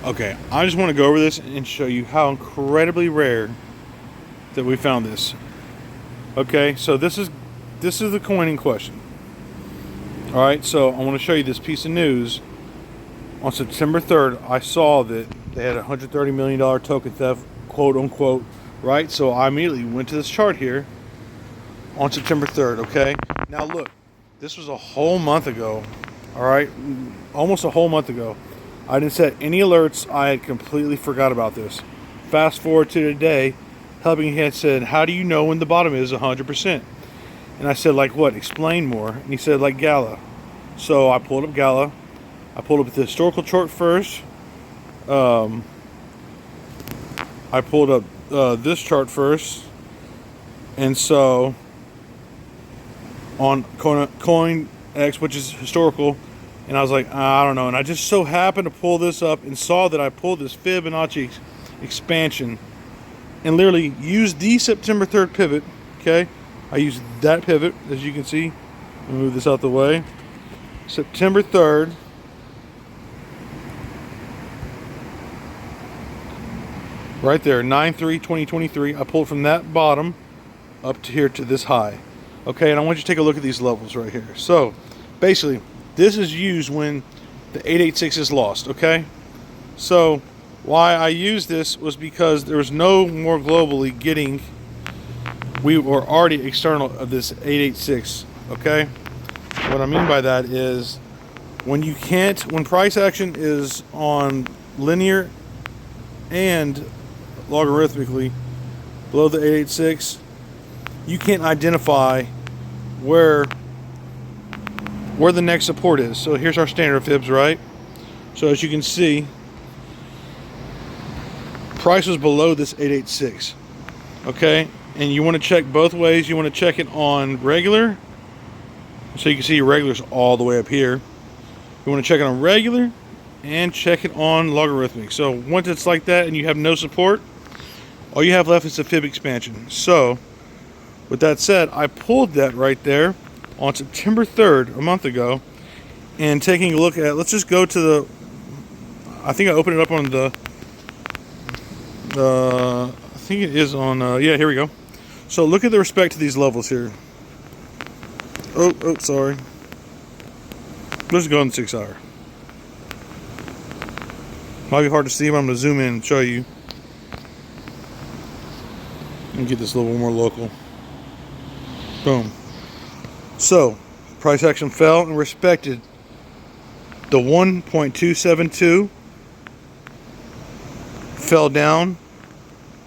Okay, I just want to go over this and show you how incredibly rare that we found this. Okay, so this is the coin in question. All right, so I want to show you this piece of news. On September 3rd, I saw that they had a $130 million token theft, quote unquote, right? So I immediately went to this chart here on September 3rd, okay? Now look, this was a whole month ago, all right? Almost a whole month ago. I didn't set any alerts. I had completely forgot about this. Fast forward to today, Helping Hand said, how do you know when the bottom is 100%? And I said, like what? Explain more. And he said, like GALA. So I pulled up GALA. I pulled up the historical chart first. I pulled up this chart first. And so on CoinX, which is historical, and I was like, I don't know. And I just so happened to pull this up and saw that I pulled this Fibonacci expansion and literally used the September 3rd pivot. Okay, I used that pivot, as you can see. Let me move this out the way. September 3rd. Right there, 9/3/2023. I pulled from that bottom up to here to this high. Okay, and I want you to take a look at these levels right here. So, basically, this is used when the 886 is lost, okay? So, why I used this was because there was no more globally getting, we were already external of this 886, okay? What I mean by that is, when price action is on linear and logarithmically below the 886, you can't identify where the next support is. So here's our standard fibs, right? So as you can see, price was below this 886. Okay, and you want to check both ways. You want to check it on regular, so you can see your regular's all the way up here. You want to check it on regular and check it on logarithmic. So once it's like that and you have no support, all you have left is a fib expansion. So with that said, I pulled that right there on September 3rd, a month ago, and taking a look at, let's just go to the, I think I opened it up on I think it is on, yeah, here we go. So look at the respect to these levels here. Oh, sorry. Let's go on the 6 hour. Might be hard to see, but I'm going to zoom in and show you. And get this a little more local. Boom. So, price action fell and respected the 1.272, fell down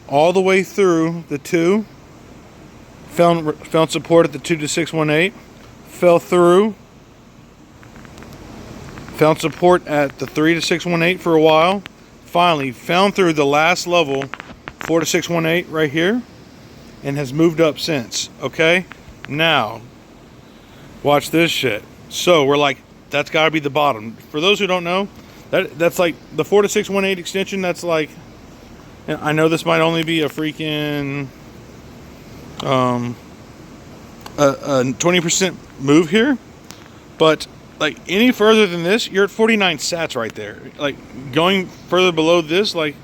all the way through the 2, found support at the 2 to 618, fell through, found support at the 3 to 618 for a while, finally found through the last level, 4 to 618 right here, and has moved up since. Okay, now watch this shit. So we're like, that's got to be the bottom. For those who don't know, that's like the 4 to 618 extension. That's like, and I know this might only be a freaking a 20% move here, but like any further than this, you're at 49 sats right there. Like going further below this, like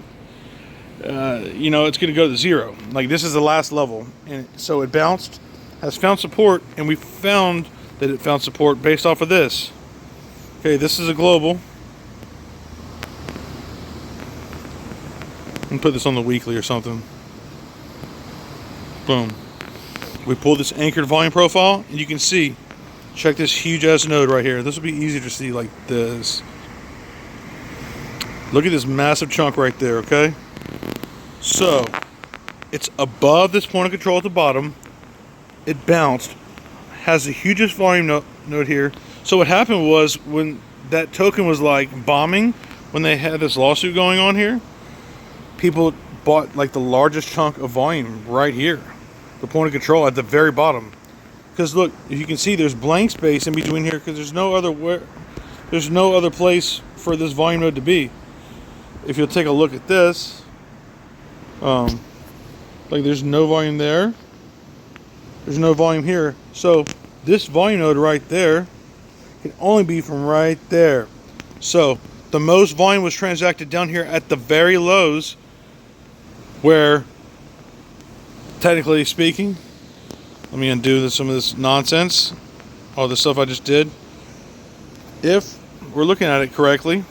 you know, it's going to go to 0. Like this is the last level, and so it bounced, has found support, and we found that it found support based off of this. Okay, this is a global. And put this on the weekly or something. Boom. We pull this anchored volume profile, and you can see, check this huge ass node right here. This will be easy to see like this. Look at this massive chunk right there, okay? So, it's above this point of control at the bottom. It bounced, has the hugest volume node here. So what happened was, when that token was like bombing, when they had this lawsuit going on here, people bought like the largest chunk of volume right here, the point of control at the very bottom. Because look, you can see there's blank space in between here, because there's no other place for this volume node to be. If you'll take a look at this, like there's no volume there, there's no volume here. So this volume node right there can only be from right there. So The most volume was transacted down here at the very lows, where, technically speaking, let me undo some of this nonsense, all the stuff I just did. If we're looking at it correctly,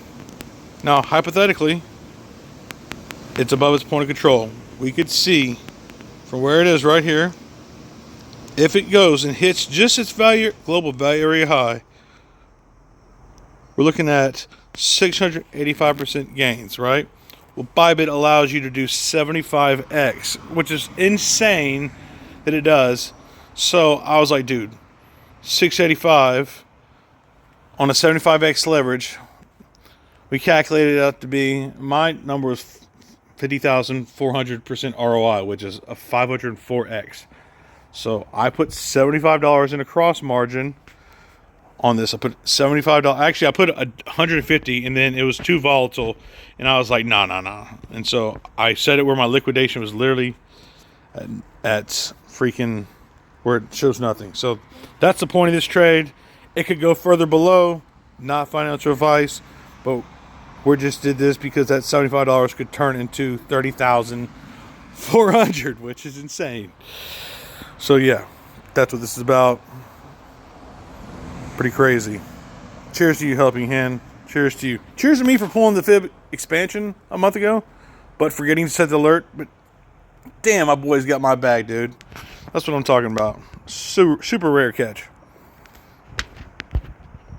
now hypothetically, it's above its point of control. We could see from where it is right here, if it goes and hits just its global value area high, we're looking at 685% gains, right? Well, Bybit allows you to do 75x, which is insane that it does. So I was like, dude, 685 on a 75x leverage, we calculated it out to be, my number was 50,400% ROI, which is a 504x. So I put $75 in a cross margin on this. I put $75. Actually, I put 150, and then it was too volatile, and I was like, nah. And so I set it where my liquidation was literally at freaking where it shows nothing. So that's the point of this trade. It could go further below, not financial advice, but we just did this because that $75 could turn into 30,400, which is insane. So yeah, that's what this is about. Pretty crazy. Cheers to you, Helping Hand. Cheers to you. Cheers to me for pulling the fib expansion a month ago, but forgetting to set the alert. But damn, my boy's got my bag, dude. That's what I'm talking about. Super rare catch.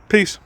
Peace.